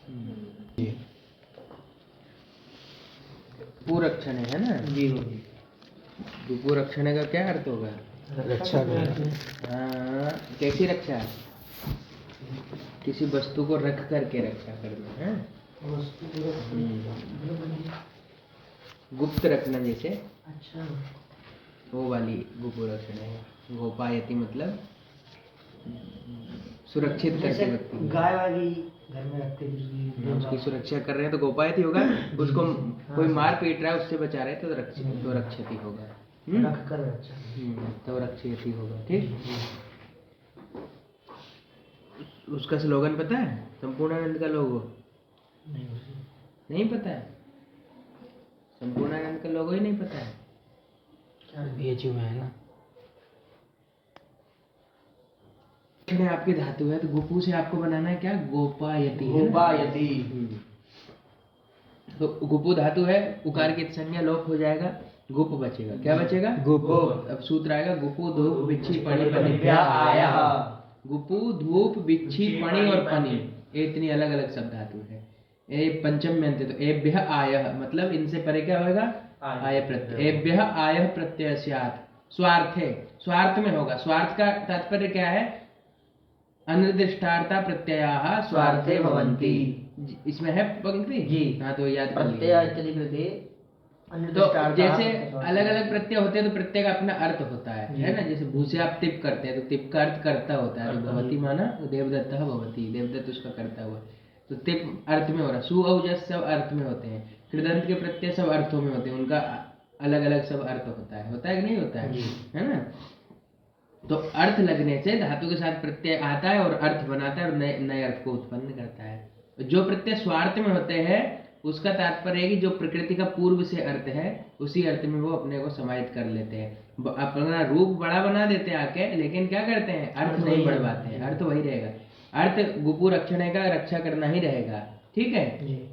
जी पूरक्षण है ना जी। पूरक्षण का क्या अर्थ होगा? रक्षा करना। हाँ, कैसी रक्षा? किसी वस्तु को रख करके रक्षा करना है। गुप्त रखना जैसे, अच्छा, वो वाली गोपुरक्षण है। गोपायति मतलब सुरक्षित करके व्यक्ति। गाय वाली घर में रखते उसकी सुरक्षा कर रहे हैं तो गोपायति होगा। उसको कोई मार पीट रहा है उससे बचा रहे तो रक्षति होगा। रख कर रक्षा, तो रक्षति होगा। ठीक। उसका स्लोगन पता है? संपूर्णानंद का लोगो नहीं पता है? संपूर्णानंद का लोगो ही नहीं पता है? बीएचयू में है ना। आपकी धातु है तो गुपू से आपको बनाना है क्या? गोपायति। गोपायति। तो गुपू धातु है, उकार की संज्ञा लोप हो जाएगा, गुप बचेगा। क्या बचेगा? गुप। अब सूत्र आएगा गुपू धूप बिच्छी पणि पनि। गुपू धूप बिच्छी पणि और पनि, ये इतनी अलग अलग शब्द धातु है। ए पंचम में अंत, तो एभ्य आयः मतलब इनसे परे क्या होगा? आय प्रत्यय। एभ्य आयः प्रत्यय स्यात् स्वार्थे, स्वार्थ में होगा। स्वार्थ का तात्पर्य क्या है? अनिर्दिष्टार्था प्रत्ययाः स्वार्थे भवन्ति। इसमें है पंक्ति जी। हाँ, तो याद कर लीजिए। प्रत्यय इत्यादि कृते तो जैसे अलग अलग प्रत्यय होते हैं तो प्रत्यय का अपना अर्थ होता है ना। जैसे भू से आप तिप करते हैं तो तिप का अर्थ कर्ता होता है। तो भवती माना तो देवदत्तः भवति, देवदत्त उसका कर्ता हुआ। तो तिप अर्थ में हो रहा। सु औजस सब अर्थ में होते हैं। कृदंत के प्रत्यय सब अर्थों में होते हैं, उनका अलग अलग सब अर्थ होता है कि नहीं होता है ना। तो अर्थ लगने से धातु के साथ प्रत्यय आता है और अर्थ बनाता है और नए अर्थ को उत्पन्न करता है। जो प्रत्यय स्वार्थ में होते हैं उसका तात्पर्य है कि जो प्रकृति का पूर्व से अर्थ है उसी अर्थ में वो अपने को समाहित कर लेते हैं। अपना रूप बड़ा बना देते हैं आके, लेकिन क्या करते हैं? अर्थ नहीं बढ़वाते हैं। अर्थ वही रहेगा। अर्थ गुपु रक्षण का रक्षा करना ही रहेगा, ठीक है।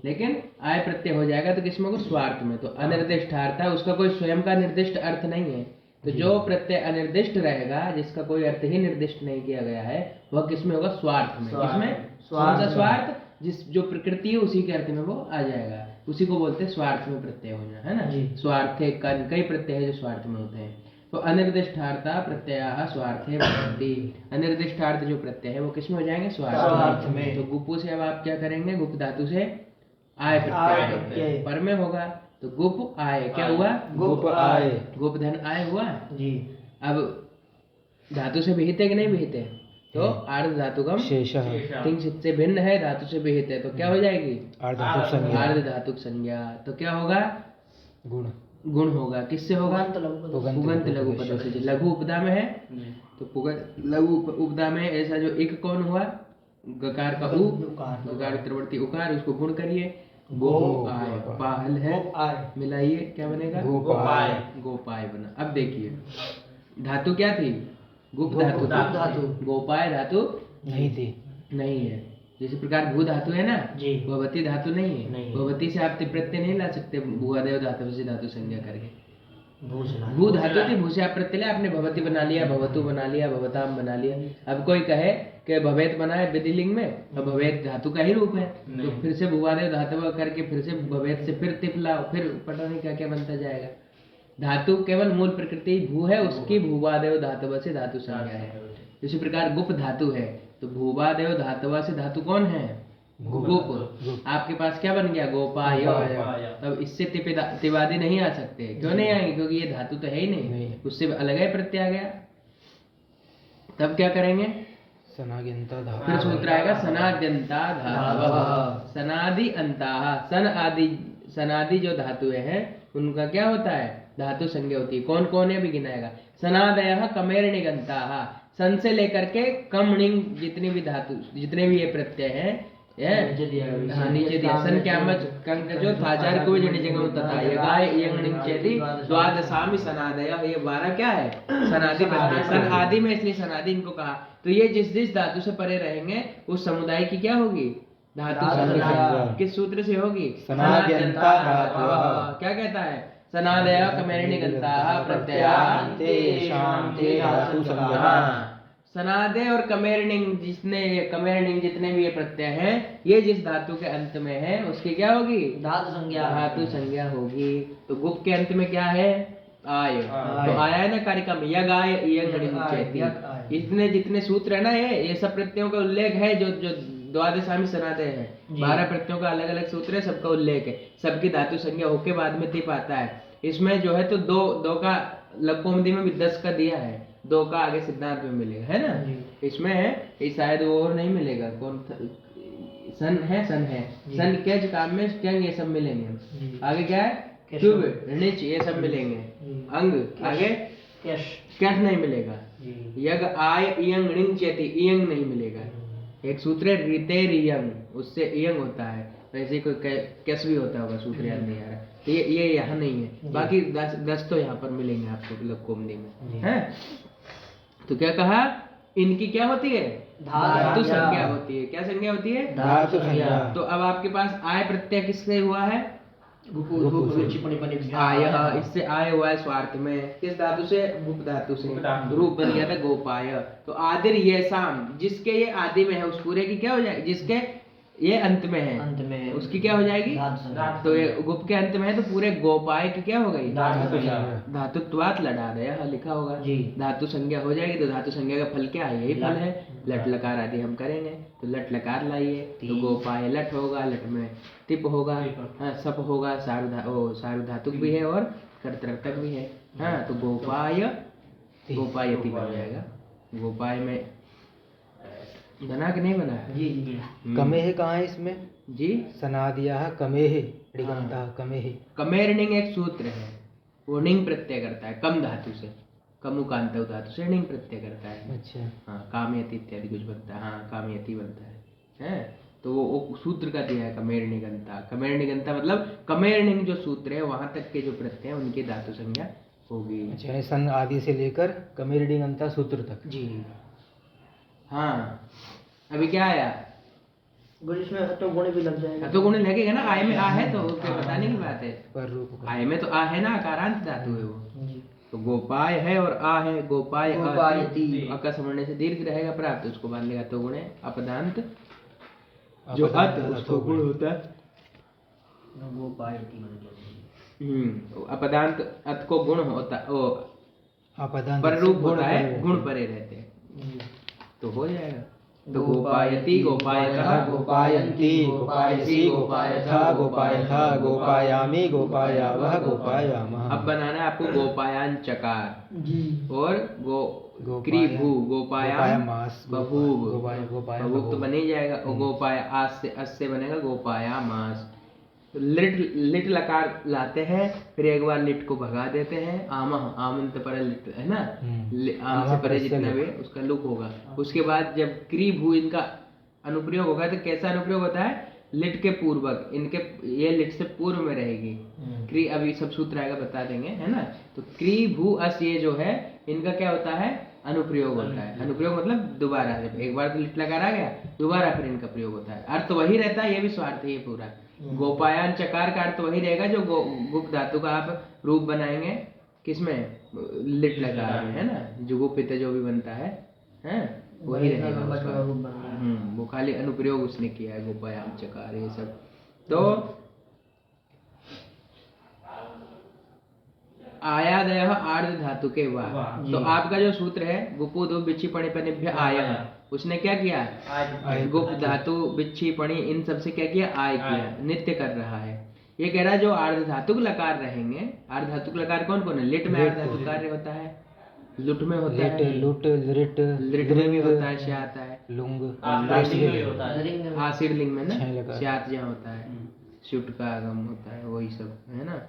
लेकिन आय प्रत्यय हो जाएगा तो किसमें को? स्वार्थ में। तो अनिर्दिष्टार्थ, उसका कोई स्वयं का निर्दिष्ट अर्थ नहीं है। तो जो प्रत्यय अनिर्दिष्ट रहेगा, जिसका कोई अर्थ ही निर्दिष्ट नहीं किया गया है, वह किसमें होगा? स्वार्थ में। किसमें? स्वार्थ। जिस जो प्रकृति है उसी के अर्थ में वो आ जाएगा। उसी को बोलते हैं स्वार्थ में प्रत्यय होना, है ना। स्वार्थे कई प्रत्यय है जो स्वार्थ में होते हैं। तो अनिर्दिष्टार्था प्रत्ययाः स्वार्थे भवन्ति। अनिर्दिष्टार्थ जो प्रत्यय है वो किसमें हो जाएंगे? स्वार्थ में। तो गुपु से अब आप क्या करेंगे? गुप धातु से आय प्रत्यय पर में होगा। तो गुप आय क्या हुआ? गुप आय। गुप धन आय हुआ जी। अब धातु से विहित है कि नहीं विहित है? तो आर्ध धातुकम शेषः तिंग से भिन्न है, धातु से विहित है, तो क्या हो जाएगी? आर्ध धातुक संज्ञा। तो क्या होगा? गुण होगा। किससे होगा? पुगंत लघु पदों से। लघु उपदा में है तो पुगंत लघु उपदा में ऐसा जो एक कौन हुआ? गकार का उ, गकार उत्तरवर्ती उकार, उसको गुण करिए। गो आय, पाहल है, मिलाइए, क्या बनेगा? गोपाय। गोपाय बना। अब देखिए धातु क्या थी? गुप्त धातु। गोपाय धातु नहीं है। जैसे प्रकार भू धातु है ना, भवती धातु नहीं है। भवती से आप प्रत्यय नहीं ला सकते भूआदेव धातु से धातु संज्ञा करके। भू धातु थी, भू से आप प्रत्यय ले, आपने भवती बना लिया, भवतु बना लिया, भवताम बना लिया। अब कोई कहे कि भवेत बना है विधिलिंग में, अब भवेत धातु का ही रूप है, तो फिर से भूआदेव धातु करके फिर से भवेत से फिर तिप लाओ, फिर पता नहीं क्या क्या बनता जाएगा। धातु केवल मूल प्रकृति भू है, उसकी भूवादेव धातुवा से धातु संज्ञा है। इसी प्रकार गुप धातु है तो भूवादेव धातुवा से धातु कौन है? गुप। आपके पास क्या बन गया? गोपाय। तब इससे तिवादी नहीं आ सकते। क्यों नहीं आएंगे? क्योंकि ये धातु तो है ही नहीं, उससे अलग है प्रत्यय आ गया। तब क्या करेंगे? फिर सूत्र आएगा सनाद्यंता धातवः। सनादि अंताः, सनादि जो धातुएं हैं उनका क्या होता है? धातु संज्ञा होती है। कौन कौन है अभी गिनाएगा? सनादयः कमेर निगंताः, सन से लेकर के कम णिंग जितनी भी धातु, जितने भी ये प्रत्यय हैं, नीचे दिया। सन क्या मच कंक जो थाजार को जने जगह तथा यगाय यंग णिंग चेदि द्वादशामि सनादयः, ये 12 क्या है? सनादि प्रत्यय। सन आदि में इसलिए सनादि इनको कहा। तो ये जिस धातु से परे रहेंगे उस समुदाय की क्या होगी? धातु संज्ञा। किस सूत्र से होगी? सनाद्यंता धातवः। क्या कहता है? सनादयः कमेर निगंताः प्रत्ययाः तेषां ते धातु संज्ञा। सनादे और कमेरनिंग जितने भी ये प्रत्यय हैं, ये जिस धातु के अंत में है उसकी क्या होगी? धातु संज्ञा होगी। तो गुप के अंत में क्या है? आय। तो आया है ना कारिका में, यग आय इयंग णिंग चेति। इतने जितने सूत्र है ना, ये सब प्रत्ययों का उल्लेख है जो द्वादशामी सनादे है। 12 प्रत्ययों का अलग अलग सूत्र है, सबका उल्लेख है, सबकी धातु संज्ञा होके बाद में तिप आता है। इसमें जो है तो दो का लघुकौमुदी में भी 10 का दिया है, 2 का आगे सिद्धांत में मिलेगा, है ना? इसमें है ये शायद वो और नहीं मिलेगा, कौन सन है सन कैच काम में क्यंग, ये सब मिलेंगे। आगे क्या है? क्यूब ऋच, ये सब मिलेंगे। अंग आगे कैश नहीं मिलेगा। यग आय इयंग णिंग चेति, इयंग नहीं मिलेगा। एक सूत्र है रितेर इयंग, उससे इयंग होता है, वैसे कोई कैश भी होता होगा, सूत्र याद नहीं आ रहा। तो ये यहाँ नहीं है, बाकी 10 तो यहाँ पर मिलेंगे आपको लघुकौमुदी में, है? तो क्या कहा? इनकी क्या होती है? धातु संज्ञा होती है। क्या संज्ञा होती है? धातु संज्ञा। तो अब आपके पास आय प्रत्यय किससे हुआ है? आय, इससे आय हुआ है स्वार्थ में। किस धातु से? गुप धातु से। रूप बन गया था गोपाय। तो आदिर ये शाम, जिसके ये आदि में है उस पूरे की क्या हो जाएगी? जिसके ये अंत में है उसकी क्या हो जाएगी? तो ये गुप के अंत में है तो पूरे गोपाय की क्या हो गई? धातुत्वात् लडादय लिखा होगा, धातु संज्ञा हो जाएगी। तो धातु संज्ञा का फल क्या है? यही फल है। लट लकार आदि हम करेंगे तो लट लकार लाइए तो गोपाय लट होगा, लट में तिप होगा, हाँ सप होगा, सार्वधातुक भी है और कर्तृतक भी है। हाँ तो गोपायति बन जाएगा। गोपाय में बना कि नहीं बना है? जी। कमेह कहाँ है इसमें? जी सनादिया कमेह ऋगंता कमेह। कमेरनिंग एक सूत्र है, वो निंग प्रत्यय करता है कम धातु से, कमुकांत धातु से निंग प्रत्यय करता है। अच्छा। हाँ कामयति इत्यादि कुछ बनता है। हाँ कामयति बनता है। तो वो सूत्र का दिया है कमेरनिगंता। कमेरनिगंता मतलब कमेरनिंग जो सूत्र है वहां तक के जो प्रत्यय है उनकी धातु संज्ञा होगी। अच्छा, सन आदि से लेकर कमेरनिगंता सूत्र तक। जी हाँ। अभी क्या आया? इसमें हतो गुण भी लग जाएगा। हतो गुण लगेगा ना, आय में आ है तो बताने की बात है। पर रूप आय में तो आ है ना, अकारांत धातु है वो। तो गोपाय है और आ है, गोपाय अका समझने से दीर्घ रहेगा प्राप्त, उसको बांध लेगा तो गुण है। अपदांत जो अत उसको गुण होता है। अपदांत अत को गुण होता, पर रूप होता है, गुण परे रहते हैं तो हो जाएगा। तो गोपायति, गोपायतः, गोपायन्ति, गोपायसि, गोपायथा, गोपायथा, गोपायामि, गोपायावः, गोपायामः। अब बनाना है आपको गोपायान चकार और क्रीभू, गोपायाम बभूव, बभूव तो बन ही जाएगा। और गोपाय अस से बनेगा गोपाया मास। तो लिट लकार लाते हैं, फिर एक बार लिट को भगा देते हैं। आमह, आमंत पर लिट है ना, आम से परे जितना भी उसका लुक होगा। उसके बाद जब क्री भू इनका अनुप्रयोग होगा तो कैसा अनुप्रयोग होता है? लिट के पूर्वक, इनके ये लिट से पूर्व में रहेगी क्री। अभी सब सूत्र आएगा बता देंगे, है ना। तो क्री भू अस ये जो है इनका क्या होता है? अनुप्रयोग होता है। अनुप्रयोग मतलब दोबारा, जब एक बार तो लिट लकार आ गया दोबारा फिर इनका प्रयोग होता है। अर्थ वही रहता है, ये भी स्वार्थ है पूरा। गोपायान चकार का अर्थ वही रहेगा जो गुप धातु का आप रूप बनाएंगे किसमें? लिट लकार में, है ना। जो गुपित जो भी बनता है वही रहेगा। वो खाली अनुप्रयोग उसने किया है, गोपायान चकार ये सब। तो आयादयः आर्ध धातु के बाद, तो आपका जो सूत्र है गुपो दो बिच्छी पणि पनिभ्य आय, उसने क्या किया? गुप धातु बिच्छी पणि इन सब से क्या किया? आय किया, नित्य कर रहा है। ये कह रहा है जो आर्ध धातुक लकार रहेंगे, आर्ध धातुक लकार कौन कौन है? लिट में आर्ध धातु कार्य होता है, लुट में होता है, लुट लिट में भी होता है, श्या आता है, लुंग आसिर लिंग में ना श्यात जहाँ होता है, शुट का आगम होता है, वही सब है ना।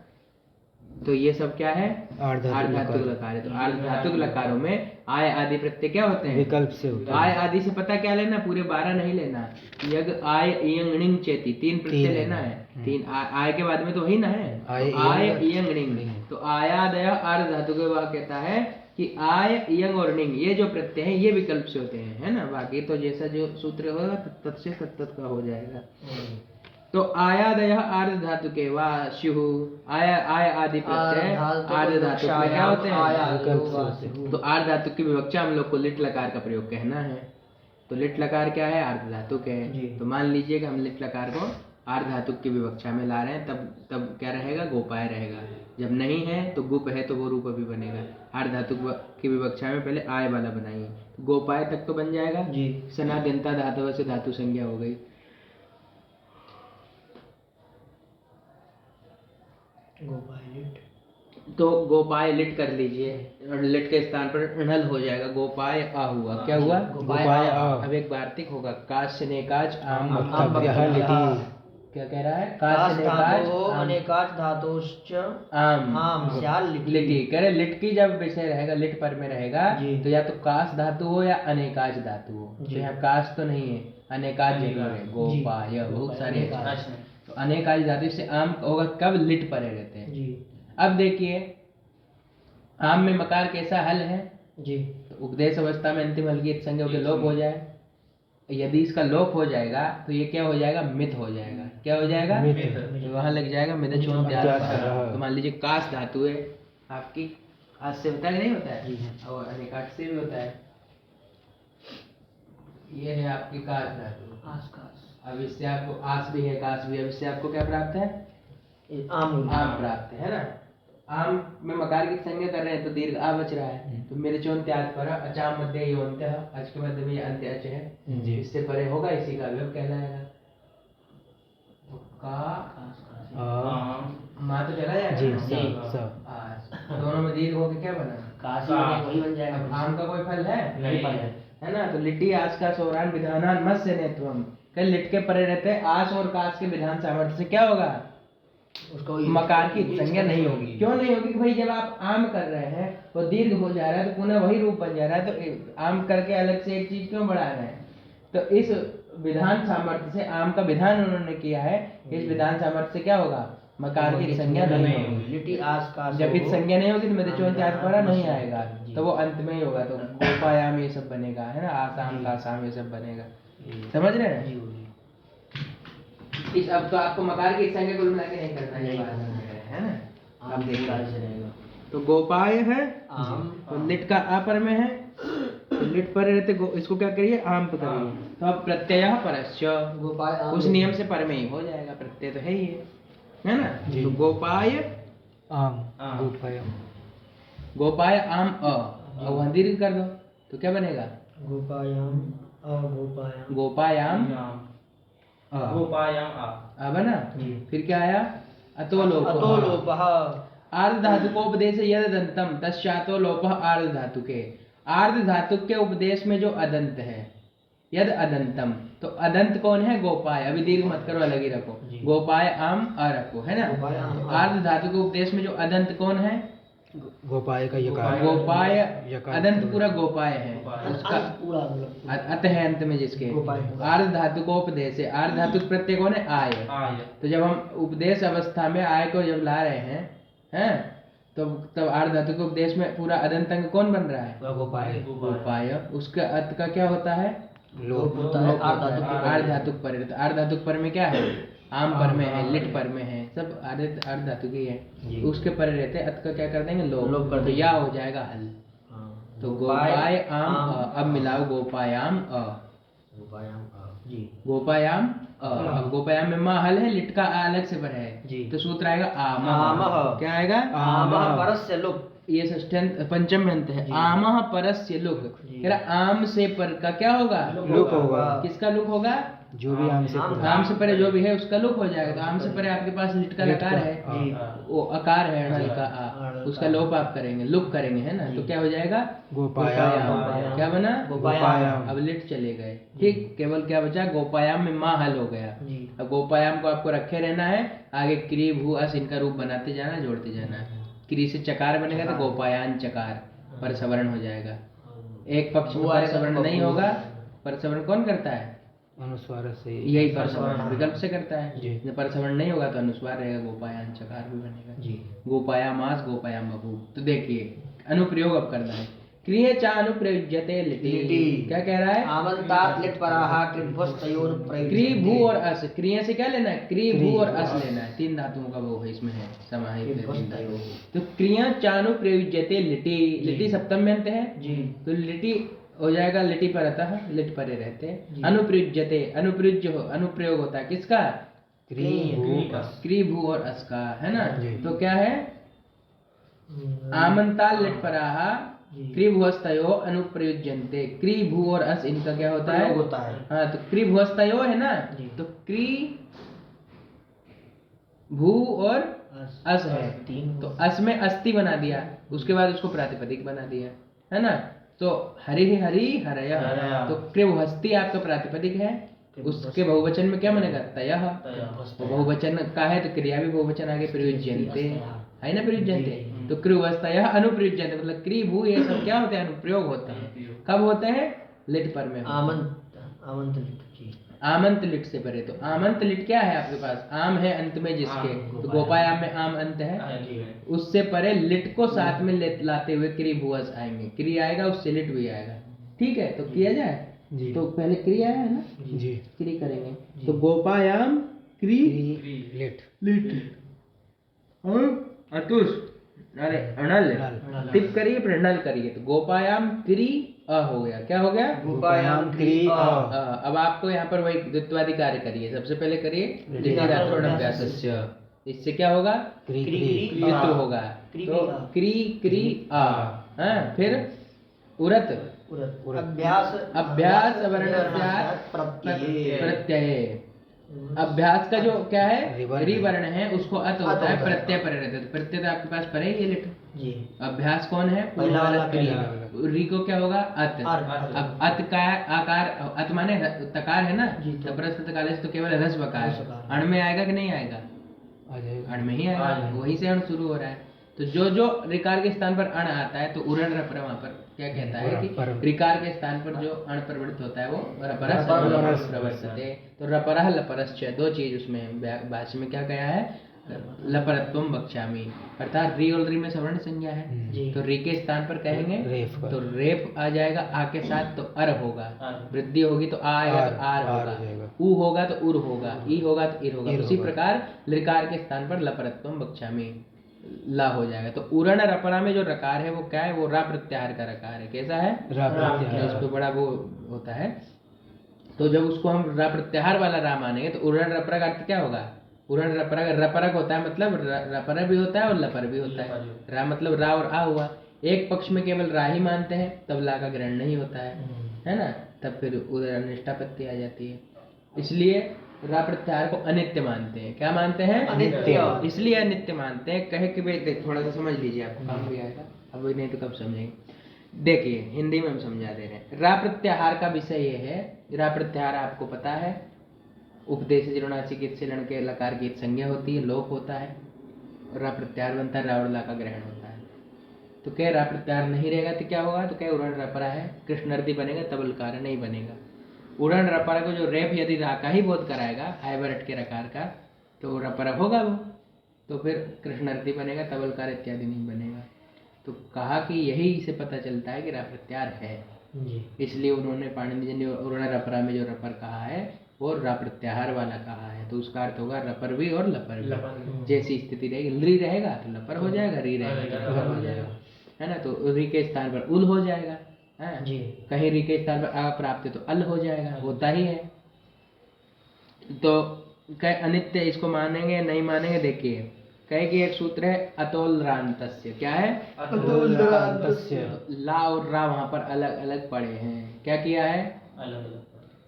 तो ये सब क्या है? आर्ध धातुक लकार है। तो आर्ध धातुक लकारों में आय आदि प्रत्यय क्या होते हैं? विकल्प से होता है। आय आदि से पता क्या लेना? पूरे 12 नहीं लेना। यग आय इयंग णिंग चेति, 3 प्रत्यय लेना है। 3 आय के बाद में तो वही ना है, आय इयंग णिंग। तो आयादय आर्ध धातु के बाद कहता है कि आय इयंग और णिंग ये जो प्रत्यय है ये विकल्प से होते हैं, है ना। बाकी तो जैसा जो सूत्र होगा तत्त से तत्त का हो जाएगा। तो आयादयः आर्ध धातु के वा स्युः, आय आय आदि प्रत्यय आर्ध धातु में क्या होते हैं? तो आर्ध धातु की विवक्षा हम लोग को लिट लकार का प्रयोग कहना है। तो लिट लकार क्या है? आर्ध धातु के है। तो मान लीजिए कि हम लिट लकार को आर्ध धातु की विवक्षा में ला रहे हैं, तब क्या रहेगा? गोपाय रहेगा। जब नहीं है तो गुप है तो वो रूप भी बनेगा। आर्ध धातु की विवक्षा में पहले आय वाला बनाइए, तो गोपाय तक तो बन जाएगा जी। सनाद्यंता धातु से धातु संज्ञा हो गई। तो गोपाय लिट कर लीजिए और लिट के स्थान पर णल हो जाएगा, गोपाय आ हुआ। क्या हुआ? गोपाय आ। अब एक वार्तिक होगा, काश्य नेकाच आम लिटी। क्या कह रहा है? काश्य नेकाच अनेकाच धातुश्च आम लिटी। कह रहे लिट की जब विषय रहेगा, लिट पर में रहेगा, तो या तो काश धातु हो या अनेकाच धातु हो। तो यहाँ काश तो नहीं है, अनेकाच जरूर है। गोपाय बहुत सारे, तो अनेकाच धातु से आम होगा कब? लिट परे रहते हैं जी। अब देखिए आम में मकार कैसा हल है जी? तो उपदेश अवस्था में अंतिम हल की संज्ञा के लोप हो जाए। यदि इसका लोप हो जाएगा तो ये क्या हो जाएगा? मित हो जाएगा। क्या हो जाएगा? तो वहां लग जाएगा मित चोन त्याग। तो मान लीजिए काश धातु है आपकी, आज से होता है नहीं होता है, और अनेकाच से भी होता है। ये है आपकी काश धातु, आस काश। अब इससे आपको आस भी है, काश भी है। अब इससे आपको क्या प्राप्त है? आम प्राप्त है ना। आम में मकार की संज्ञा कर रहे हैं तो दीर्घ आ बच रहा है। तो मेरे चोन त्याग पर अचाम मध्य योन्त्य, अच के मध्य में ये अंत्य अच है, इससे परे होगा, इसी का अवयव कहलाएगा। तो का मां तो चला जाएगा जी। दोनों में दीर्घ होके क्या बना? काशी वही बन जाएगा। अब आम का कोई फल है? नहीं है ना। तो लिट्टी आस का सौरान विधानान मत्स्य नेत्वम, कल लिट के परे रहते आस और काश के विधान सामर्थ्य से क्या होगा? उसको मकार की संज्ञा नहीं होगी। क्यों नहीं होगी? भाई जब आप आम कर रहे हैं वो दीर्घ हो जा रहा है तो पुनः वही रूप बन जा रहा है, तो आम करके अलग से एक चीज क्यों बढ़ा रहे हैं? तो इस विधान सामर्थ्य से आम का विधान उन्होंने किया है, इस विधान सामर्थ्य से क्या होगा? मकार की संज्ञा नहीं होगी। जब इस संज्ञा नहीं होगी तो मेरे चोन चार परा नहीं आएगा, तो वो अंत में ही होगा। तो गोपायाम ये सब बनेगा, है ना, आसाम का आसाम ये सब बनेगा। समझ रहे हैं? इस अब तो आपको मकार की संज्ञा को मिला के नहीं करना है ना। अब देखिए तो गोपाय है तो लिट का आ पर में है, तो लिट पर रहते इसको क्या करिए? आम पर करिए। तो अब प्रत्यय परस्य गोपाय उस नियम से पर में ही हो जाएगा, प्रत्यय तो है ही है ना। तो गोपाय आम गोपाय आम वहां दीर्घ कर दो तो क्या बनेगा? गोपायाम गोपायाम बना। फिर क्या आया? अतोलोपः आर्ध धातु को उपदेश यद अदंतम तस्यातो लोपः आर्ध धातु के। आर्ध धातु के उपदेश में जो अदंत है, यद अदंतम, तो अदंत कौन है? गोपाय। अभी दीर्घ मत करो, अलग ही रखो। गोपाय आम आ रखो, है ना। तो आर्ध धातु के उपदेश में जो अदंत कौन है? गोपाय का यकार। गोपाय अदंत पूरा गोपाय है, उसका अत है अंत में जिसके। आर्ध धातु को उपदेश है। आर्ध धातु प्रत्यय कौन है? आय। तो जब हम उपदेश अवस्था में आय को जब ला रहे हैं तो तब आर्ध धातु के उपदेश में पूरा अदंत अंग कौन बन रहा है? गोपाय। उसका अर्थ का क्या होता है? लोप होता है। आर्ध धातु पर। आर्ध धातु पर में क्या है? आम पर में है, लिट पर में है, सब आर्ध धातु की है। उसके पर रहते अत का क्या कर देंगे? लोप कर दो, या हो जाएगा हल। तो गोपाय आम अब मिलाओ गोपायाम गोपायाम अब गोपायाम में माँ हल है, लिट का अलग से पर है, तो सूत्र आएगा आमः। क्या आएगा? आमः परस्य लुक। ये षष्ठ्यंत पंचम अंत है। आमः परस्य लुक। आम से पर का क्या होगा? लुक होगा। किसका लुक होगा? जो भी आम से परे जो भी है उसका लुक हो जाएगा। तो आम से परे आपके पास लिट का लकार है, वो अकार है णल का आ, उसका लोप आप करेंगे, लुक करेंगे, है ना। तो क्या हो जाएगा? गोपायाम। क्या बना? गोपायाम। अब लिट चले गए, ठीक। केवल क्या बचा? गोपायाम में माँ हल हो गया। अब गोपायाम को आपको रखे रहना है, आगे क्री भू अस इनका रूप बनाते जाना, जोड़ते जाना है। क्री से चकार बनेगा तो गोपायान चकार, पर सवर्ण हो जाएगा। एक पक्ष में पर सवर्ण नहीं होगा, पर सवर्ण कौन करता है? अनुस्वार से। यही पर सवर्ण विकल्प से करता है। जब पर सवर्ण नहीं होगा तो अनुस्वार रहेगा, गोपायान चकार भी बनेगा। गोपायामास गोपायाम बभूव। तो देखिए अनुप्रयोग अब करना है। क्रिय चानुप्रयुज्यते लिटि। लिटि। क्या कह रहा है? आमन्तात् लिट् पराः कृभ्वस्तयोर् प्रयुज्यते। क्री भू और अस, क्रिया से क्या लेना है? क्री क्री भू और और अस अस। लेना है। तीन धातुओं का वो है इसमें है समाहित है, तीन कृभ्वस्तयोः। धातु। तो क्रिया चानु प्रयुज्यते लिटि, लिटि सप्तम अंत है जी। तो लिटि हो जाएगा लिटि पर अतः, लिट परे रहते हैं। जी। अनुप्रयुज्यते, अनुप्रयुज्य हो, अनुप्रयोग होता है किसका? क्री भू अस। क्री भू और अस का, है ना? जी। तो क्या है? आमंताल लिट पराह जी। क्री भुवस्तयो अनुप्रयुज्यन्ते। क्री भू और अस इनका क्या होता है? प्रयोग होता है। हाँ, तो क्री भुवस्तयो है ना, जी। तो क्री भू और अस है, तीन। तो अस में अस्थि बना दिया, उसके बाद उसको प्रातिपदिक बना दिया, है ना? तो हरि हरि हरय, तो कृभ्वस्ति आपका प्रातिपदिक है, उसके बहुवचन में क्या बनेगा? तयः। तो बहुवचन का है तो क्रिया भी बहुवचन आगे प्रयुज्यन्ते है ना, प्रयुज्यन्ते। तो कृभ्वस्तयः अनुप्रयुज्यन्ते, मतलब क्री भू ये सब क्या होते हैं? अनुप्रयोग होते हैं। कब होते हैं? लिट पर में होते हैं। आमंत लिट्। जी। आमंत लिट से परे, तो आमंत लिट क्या है आपके पास? आम है अंत में जिसके, तो गोपायाम में आम अंत है, उससे परे लिट को साथ में लाते हुए क्री भुवस आएंगे। क्री आएगा उससे लिट भी आएगा, ठीक है? तो किया जाए जी। तो पहले क्रिया है ना, जी। क्री करेंगे। तो गोपायाम क्री लिट। लिट और अतुष, अरे अनल अनल। टिप करिए फिर नल करिए, तो गोपायाम क्री अ हो गया। क्या हो गया? गोपायाम क्री अ। अब आपको यहाँ पर वही द्वित्वादि कार्य करिए। सबसे पहले करिए लिटि लिटि धातुर्न अभ्यासस्य। इससे क्या होगा? क्री द्वित्व होगा। तो क्री क्री आ, हाँ, फिर उरत अभ्यास अभ्यास वर्णस्यात् प्रत्यये। प्रत्यय। अभ्यास का जो क्या है? रिवर्ण। रिवर्ण है, उसको अत होता है, होता है। प्रत्यय परे रहता है। तो प्रत्यय तो आपके पास परे ही है लिट। जी। अभ्यास कौन है? पहला वाला क्री। पहला। री को क्या होगा? अत। अत। अब अत का आकार, अत माने तकार है ना, जी, तो। तपरस्त काले से तो केवल रस बकार रस है। बकार। अण में आएगा कि नहीं आएगा? आ जाएगा। अण में ही आएगा, वहीं से अण शुरू हो रहा है। तो जो जो रिकार के स्थान पर अण आता है, तो उरण रपर वहां पर क्या कहता है कि रिकार के स्थान पर जो अण प्रवृत्त होता है वो रपरस प्रवर्तते। तो रपरः लपरश्च, दो चीज उसमें भाष्य में क्या कहा है? लपरत्वम बक्ष्यामि, अर्थात री और री में सवर्ण संज्ञा है, जी। तो री के स्थान पर कहेंगे रेफ का। तो रेफ आ जाएगा, आ के साथ तो अर होगा, वृद्धि होगी तो आ आएगा तो आर आर हो होगा, जाएगा। उ होगा तो उर होगा, ई होगा तो इर होगा। इर उसी होगा। प्रकार लिकार के स्थान पर लपरत्वम बक्ष्यामि ला हो जाएगा। तो उरण रपरा में जो रकार है वो क्या है? वो रा प्रत्याहार का रकार है। कैसा है? रा प्रत्याहार। इस पे बड़ा वो होता है। तो जब उसको हम रा प्रत्याहार वाला रा मानेंगे तो उरण रपरा का अर्थ क्या होगा? उरण रपरा रपरक होता है, मतलब रपर भी होता है और लपर भी होता है। रा मतलब रा और आ हुआ। एक पक्ष में केवल रा ही मानते हैं तब ला का ग्रहण नहीं होता है ना, तब फिर उधर अनिष्टापत्ति आ जाती है। इसलिए रा प्रत्याहार को अनित्य मानते हैं। क्या मानते हैं? अनित्य। इसलिए अनित्य मानते हैं। कहे कि भाई थोड़ा सा समझ लीजिए, आपको काम भी आएगा, अब नहीं तो कब समझेंगे। देखिए हिंदी में हम समझा दे रहे हैं। रा प्रत्याहार का विषय ये है, रा प्रत्याहार आपको पता है, उपदेश ऋणाची गीत से लण के लकार गीत संज्ञा होती है, लोप होता है, रा प्रत्याहार बनता है, रा और ला का ग्रहण होता है। तो क्या रा प्रत्याहार नहीं रहेगा तो क्या होगा? तो क्या उरण रपरा है, कृष्णर्दी बनेगा, तब लकार नहीं बनेगा। उरण रपरा को जो रेप यदि रा का ही बोध कराएगा आयवरट के रकार का, तो रपरा होगा वो, तो फिर कृष्णार्थी बनेगा, तबलकार इत्यादि नहीं बनेगा। तो कहा कि यही से पता चलता है कि रा प्रत्याहार है जी। इसलिए उन्होंने पाणिनि जी ने उरण रपरा में जो रपर कहा है वो रा प्रत्याहार वाला कहा है। तो उसका अर्थ होगा रपर भी और लपर भी। जैसी स्थिति रहेगी, री रहेगा तो लपर हो जाएगा, री रहेगा तो लपर हो जाएगा, है ना। तो री के स्थान पर उल हो जाएगा, है जी। कहीं री के स्थान पर अप्राप्त तो अल हो जाएगा, होता ही है। तो कहे अनित्य इसको मानेंगे नहीं मानेंगे? देखिए कहे कि एक सूत्र है अतोलरांतस्य। क्या है? अतोलरांतस्य। ला और रा वहां पर अलग अलग पढ़े हैं। क्या किया है?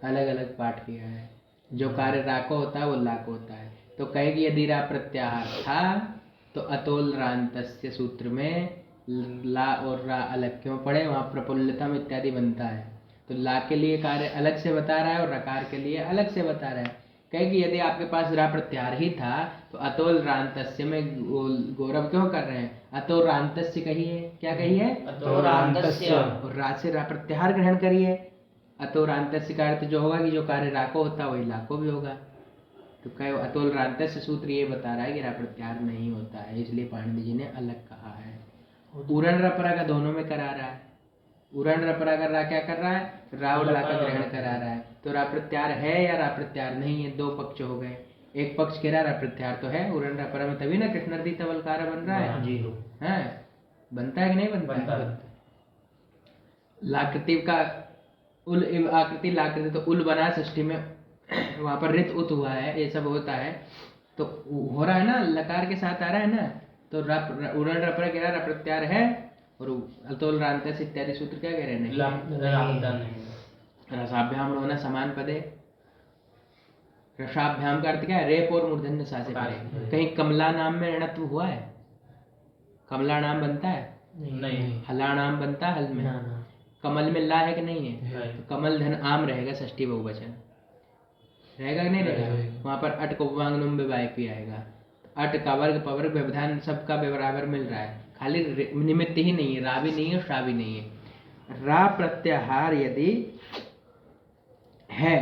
अलग अलग पाठ किया है। जो कार्य रा को होता है वो ला को होता है। तो कहे कि यदि रा प्रत्याहार था तो अतोलरांतस्य सूत्र में ला और रा अलग क्यों पढ़े? वहां प्रफुल्लतम इत्यादि बनता है, तो ला के लिए कार्य अलग से बता रहा है और रकार के लिए अलग से बता रहा है। कहे कि यदि आपके पास रा प्रत्याहार ही था तो अतोल रांतस्य में गौरव क्यों कर रहे हैं? अतो रांतस्य कहिए। क्या कहिए? अतोरांतस्य। और रा से रा प्रत्याहार ग्रहण करिए। अतो रांतस्य का अर्थ जो होगा कि जो कार्य रा को होता है वही ला को भी होगा। तो कहे अतोल रांतस्य सूत्र ये बता रहा है कि रा प्रत्याहार नहीं होता है, इसलिए पाणिनि जी ने अलग कहा है। उरण रपरा का दोनों में करा रहा है, उरण रपरा कर रहा, क्या कर रहा है? रा और ला का ग्रहण करा रहा है। तो रा प्रत्यार है या रा प्रत्यार नहीं है, दो पक्ष हो गए। एक पक्ष कह रहा रा प्रत्यार तो है, उरण रपरा में तभी ना कृष्णर्दी तवलकार बन रहा है। जी हैं? बनता है कि नहीं बनता है? लाकृति का उल इव आकृति लाकृति, तो उल बना षष्ठी में वहां पर रित उत हुआ है, ये सब होता है। तो हो रहा है ना, लकार के साथ आ रहा है ना, तो उरण रपरा कह रहा प्रत्यार है, और अतोल रांत से इत्यादि सूत्र क्या कह रहे हैं? रसाभ्याम रोना समान पदे। रसाभ्याम का अर्थ क्या है? रेप और मूर्धन्य सा से परे। कहीं कमला नाम में ऋणत्व हुआ है? कमला नाम बनता है? नहीं। हला नाम बनता है हल में? कमल में ला है कि नहीं है? तो कमल धन आम रहेगा, षष्ठी बहुवचन रहेगा कि नहीं रहेगा? वहां पर अट को वांगनुम विवाह भी आएगा। अट का वर्ग पवर्ग व्यवधान सबका बराबर मिल रहा है, खाली निमित्त ही नहीं है, रा भी नहीं है, शा भी नहीं है। रा प्रत्याहार यदि है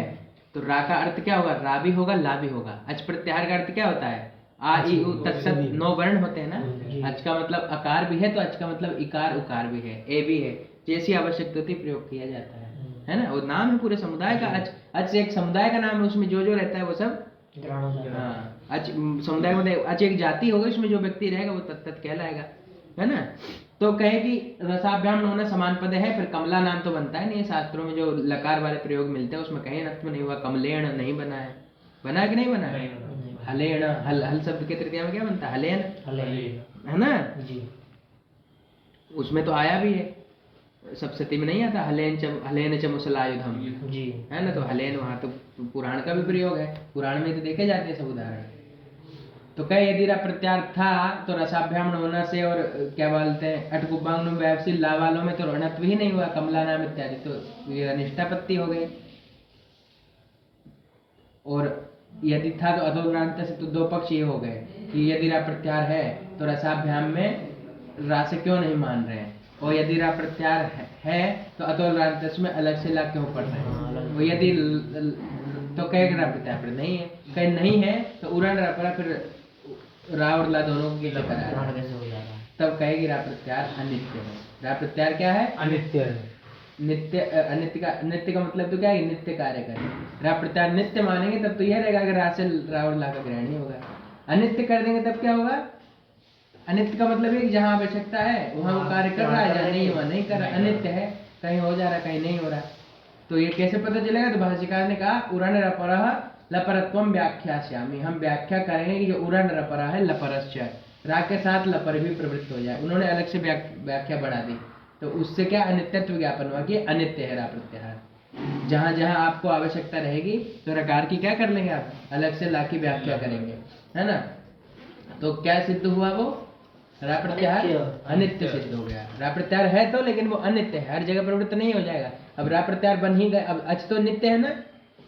तो रा का अर्थ क्या होगा? रा भी होगा, ला भी होगा। अच प्रत्याहार का अर्थ क्या होता है? आ ई उ तत्सत 9 वर्ण होते हैं ना। अच का मतलब अकार भी है, तो अच का मतलब इकार उकार भी है, ए भी है। जैसी आवश्यकता होती प्रयोग किया जाता है ना। वो नाम है पूरे समुदाय का। अच एक समुदाय का नाम है, उसमें जो जो रहता है वो सब हाँ। अच समुदाय में अच एक जाति होगी, उसमें जो व्यक्ति रहेगा वो तत्त कहलाएगा, है ना। तो कहे कि रसाभ्याम होना समान पद है, फिर कमला नाम तो बनता है नहीं। शास्त्रों में जो लकार वाले प्रयोग मिलते हैं उसमें कहीं नत्व नहीं हुआ। कमलेण नहीं बना है, बना है कि नहीं बना है? हलेण, हल शब्द के तृतीया में क्या बनता है? हलेन, है ना। उसमें तो आया भी है, सप्तशती में नहीं आता? हलेन च मुसलायुधम, है ना। तो हलेन वहां तो पुराण का भी प्रयोग है, पुराण में तो देखे जाते हैं सब उदाहरण। तो कहे यदि रा प्रत्यार था तो रसाभ्याम होना से, और क्या बोलते हैं अटकुबांग व्यापसी ला वालों में तो ऋणत्व ही नहीं हुआ, कमला नाम इत्यादि, तो ये अनिष्टापत्ति हो गई। और यदि था तो अधोग्रांत से, तो दो पक्ष ये हो गए कि यदि रा प्रत्यार है तो रसाभ्याम में रा से क्यों नहीं मान रहे हैं, और यदि रा प्रत्यार है तो अधोग्रांत में अलग से ला क्यों पढ़ रहे हैं। वो यदि तो कहेगा रा प्रत्यार नहीं है, कहीं नहीं है तो उरण रपरा, फिर रा और ला दोनों को कैसे कराया? तब कहेगी रा प्रत्यार अनित्य है। रा प्रत्यार क्या है? अनित्य है। नित्य, नित्य का मतलब तो क्या है? नित्य कार्य करे। रा प्रत्यार नित्य मानेंगे तब तो यह रहेगा कि रा से रा और ला का ग्रहण नहीं होगा। अनित्य कर देंगे तब क्या होगा? अनित्य का मतलब है कि जहां आवश्यकता है वहां वो कार्य कर रहा है, जहां नहीं वहां नहीं कर रहा। अनित्य है, कहीं हो जा रहा कहीं नहीं हो रहा। तो ये कैसे पता चलेगा? तो भाष्यकार ने कहा उरण रपरः लपरत्वम व्याख्यास्यामि, हम व्याख्या करेंगे कि जो उरण रपरा है लपरस्य, रा के साथ लपर भी प्रवृत्त हो जाए। उन्होंने अलग से व्याख्या बढ़ा दी, तो उससे क्या अनित्यत्व ज्ञापन हुआ कि अनित्य है रा प्रत्याहार। जहां जहां आपको आवश्यकता रहेगी तो रकार की क्या कर लेंगे आप? अलग से ला की व्याख्या करेंगे, है ना। तो क्या सिद्ध हुआ? वो रा प्रत्याहार अनित्य सिद्ध हो गया। रा प्रत्याहार है तो, लेकिन वो अनित्य है, हर जगह प्रवृत्त नहीं हो जाएगा। अब रा प्रत्याहार बन ही गए, अब अच तो नित्य है ना,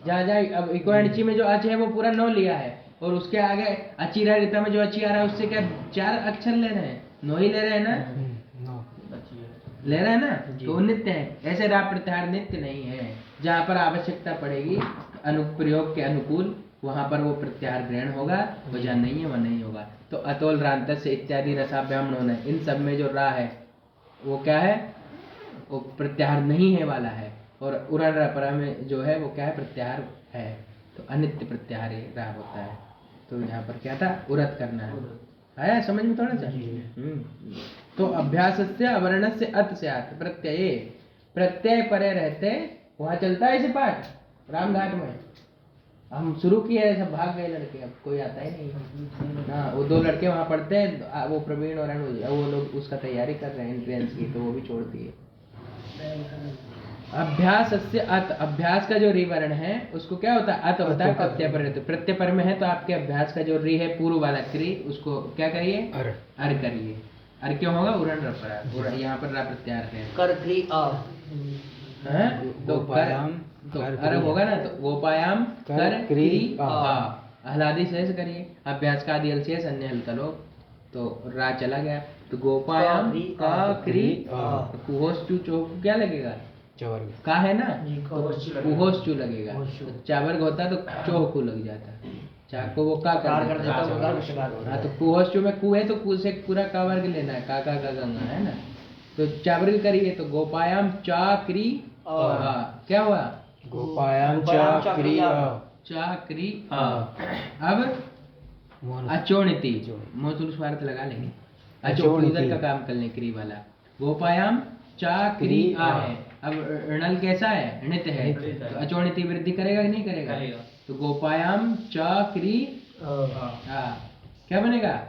जहाँ जाए। अब इकोणची में जो अच है वो पूरा 9 लिया है, और उसके आगे अचिरा रीता में जो अची आ रहा है उससे क्या 4 अक्षर ले रहे हैं? 9 ही ले रहे हैं ना, ले रहे हैं ना, तो नित्य है। ऐसे रा प्रत्याहार नित्य नहीं है, जहाँ पर आवश्यकता पड़ेगी अनुप्रयोग के अनुकूल वहां पर वो प्रत्याहार ग्रहण होगा, और जहाँ नहीं है वह नहीं होगा। तो अतोल रांत से इत्यादि रसाभ्याम होना, इन सब में जो रा है वो क्या है? वो प्रत्याहार नहीं है वाला है। और उरण रपरा में जो है वो क्या है? प्रत्याहार है। तो अनित्य प्रत्याहार रा होता है। तो यहाँ पर क्या था? उरत करना है। आया समझ में थोड़ा सा? तो अभ्यास से अवर्ण से अत से आत प्रत्यय, प्रत्यय परे रहते वहां चलता है इसे पाठ रामघाट में। हम शुरू किए, सब भाग गए लड़के, अब कोई आता ही नहीं। हाँ, वो 2 लड़के वहां पढ़ते हैं, वो प्रवीण और अनुज, वो लोग उसका तैयारी कर रहे हैं एंट्रेंस की, तो वो भी छोड़ दिए। अभ्यास से अत, अभ्यास का जो री वर्ण है उसको क्या होता है? अत होता है प्रत्यय पर रहते। प्रत्यय पर में है तो आपके अभ्यास का जो री है पूर्व वाला क्री, उसको क्या करिए? अर करिए। अर क्यों होगा? उरण रपरा, यहाँ पर रा प्रत्याहार है। कर क्री आ, तो अर होगा ना, तो गोपायाम कर क्री आ, हलादि शेष करिए। अभ्यास का आदि शेष अन्य हलतलो, तो रा चला गया। तो गोपायाम का क्री आ, कुहोस चू चो क्या लगेगा? चवर्ग का है ना, कुहोस चू लगेगा। चावर्ग होता तो चोह को लग जाता, चाको वो का कर देता। हाँ, तो कुहोस चू में कु है तो कु से पूरा का वर्ग लेना है, का गंगा, है ना। तो चावरी करिए तो गोपायाम चा क्री क्या हुआ? गोपायाम च क्रिया चाक्री अब अचोणिति मोचुल स्वार्थ लगा लेंगे। अचोणिति उधर का काम कर लें क्री वाला। गोपायाम चाक्री आ है। अब णल कैसा है? णित है, तो अचोणिति वृद्धि करेगा कि नहीं करेगा? तो गोपायाम चाक्री क्या बनेगा?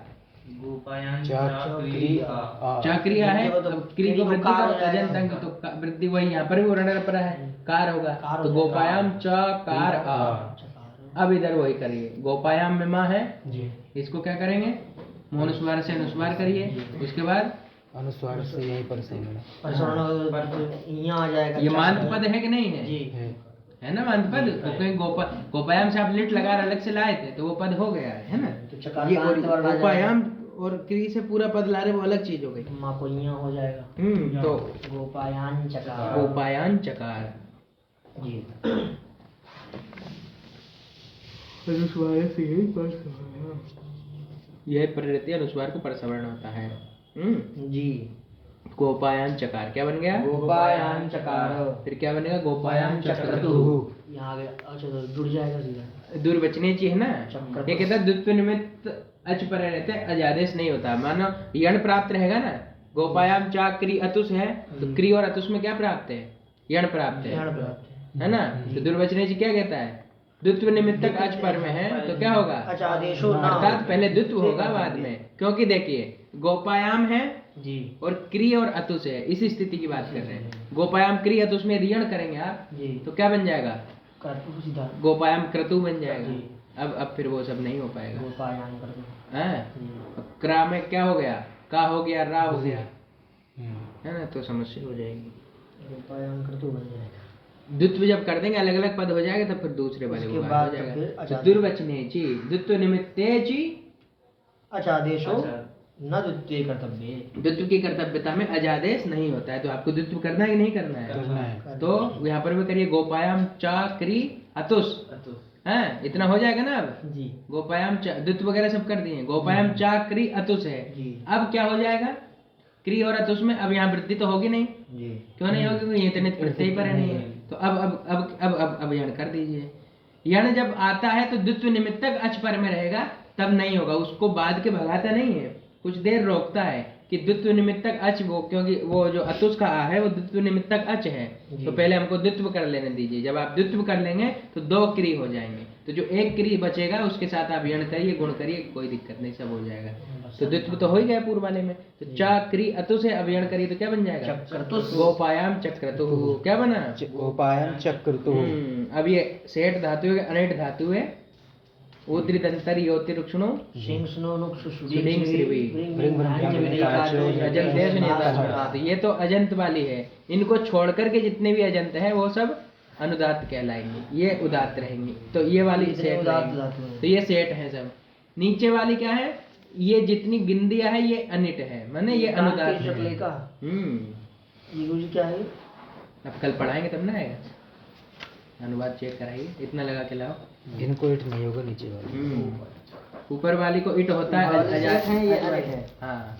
चाक्रिया है, अब क्री को वृद्धि करो अजंत अंग, तो वृद्धि वही यहाँ पर भी रण पर है, कार होगा, तो गोपायाम चकार आ। अब इधर वही करिए, गोपायाम में माँ है जी, इसको क्या करेंगे? मोनुस्वार से अनुस्वार करिए, उसके बाद अनुस्वार से यहीं पर से यहाँ आ जाएगा। ये मांत पद है कि नहीं है? जी है ना मांत पद। तो कहीं गोपायाम से आप लिट लगा अलग से लाए थे तो वो पद हो गया है ना। तो चकार ये गोपायाम और क्री से पूरा पद ला रहे वो अलग चीज हो गई। माँ को यहाँ हो जाएगा। तो गोपायान चकार। गोपायान चकार जी। यह प्रवृत्ति अनुस्वार को परसवर्ण होता है। जी। गोपायान चकार क्या बन गया? गोपायान चकार। फिर क्या बनेगा? गोपायान चक्रतु। यहाँ आ गया। अच्छा तो जुड़ जाएगा सीधा। दूर बचने चाहिए ना। ये कहता है द्वित्व निमित्त अच पर रहते अजादेश नहीं होता। मानो यण प्राप्त रहेगा ना, गोपायाम चा क्री अतुष है तो क्री और अतुष में क्या प्राप्त है? यण प्राप्त है ना। तो दुर्वचने जी क्या कहता है? द्वित्व निमित्तक अच पर में है तो क्या होगा? अर्थात पहले द्वित्व होगा बाद में, क्योंकि देखिए गोपायाम है जी और क्री और अतुष है, इसी स्थिति की बात कर रहे हैं। गोपायाम क्री अतुष में यदि यण करेंगे आप जी तो क्या बन जाएगा? क्रतु सीधा। गोपायाम क्रतु बन जाएगा। जी। अब फिर वो सब नहीं हो पाएगा। गोपायान क्रतु। हैं? क्रा में क्या हो गया? का हो गया, रा हो गया, है ना, तो समस्या हो जाएगी। गोपायान क्रतु बन जाएगा। द्वित्व जब कर देंगे अलग अलग पद हो जाएगा तो फिर दूसरे वाले उसके वो बाद हो जाएगा। फिर तो दुर्वचने ची द्वित्व निमित्ते ची अचादेशो न द्वितीय कर्तव्य। द्वित्व की कर्तव्यता में अजादेश नहीं होता है। तो आपको द्वित्व करना है कि नहीं करना है? तो यहाँ पर भी करिए गोपायाम चा क्री अतुष है, इतना हो जाएगा ना। अब जी गोपायाम द्वित्व वगैरह सब कर दिए। गोपायाम चा क्री अतुष है। अब क्या हो जाएगा? क्री और अतुष में अब यहाँ वृद्धि तो होगी नहीं। जी क्यों नहीं होगी? क्योंकि ये तो नित्य प्रत्यय पर नहीं है। तो अब यण कर दीजिए। यण जब आता है तो द्वित्व निमित्तक अच पर में रहेगा, तब नहीं होगा। उसको बाद के भगाता नहीं है, कुछ देर रोकता है कि द्वित्व निमित्तक अच, वो क्योंकि वो जो अतुष का आ है वो द्वित्व निमित्तक अच है, तो पहले हमको द्वित्व कर लेने दीजिए। जब आप द्वित्व कर लेंगे तो दो क्री हो जाएंगे, तो जो एक क्री बचेगा उसके साथ आप यण करिए, गुण करिए, कोई दिक्कत नहीं, सब हो जाएगा। तो द्वित्व तो हो ही गया पूर्व वाले में। तो चा क्री अतुष है, अब यण करिए तो क्या बन जाएगा? गोपायाम चक्रतु। क्या बना? गोपायाम चक्रतु। अब ये सेठ धातु है, अनेट धातु है। उद्री दंतर योति रुक्षणो सुलिंग श्रीवी अजंत है सुनियता। तो ये तो अजंत वाली है। इनको छोड़ करके जितने भी अजंत हैं वो सब अनुदात कहलाएंगे, ये उदात रहेंगे। तो ये वाली सेठ रहेंगी। तो ये सेठ है सब। नीचे वाली क्या है? ये जितनी गिंदिया है ये अनिट है, माने ये अनुदात है। ये क्या है? अब कल पढ़ाएंगे तब ना आएगा। अनुवाद चेक कराइए, इतना लगा के लाओ। इनको इट नहीं होगा, नीचे वाले ऊपर वाली को इट होता है, है ये अनिट है। हाँ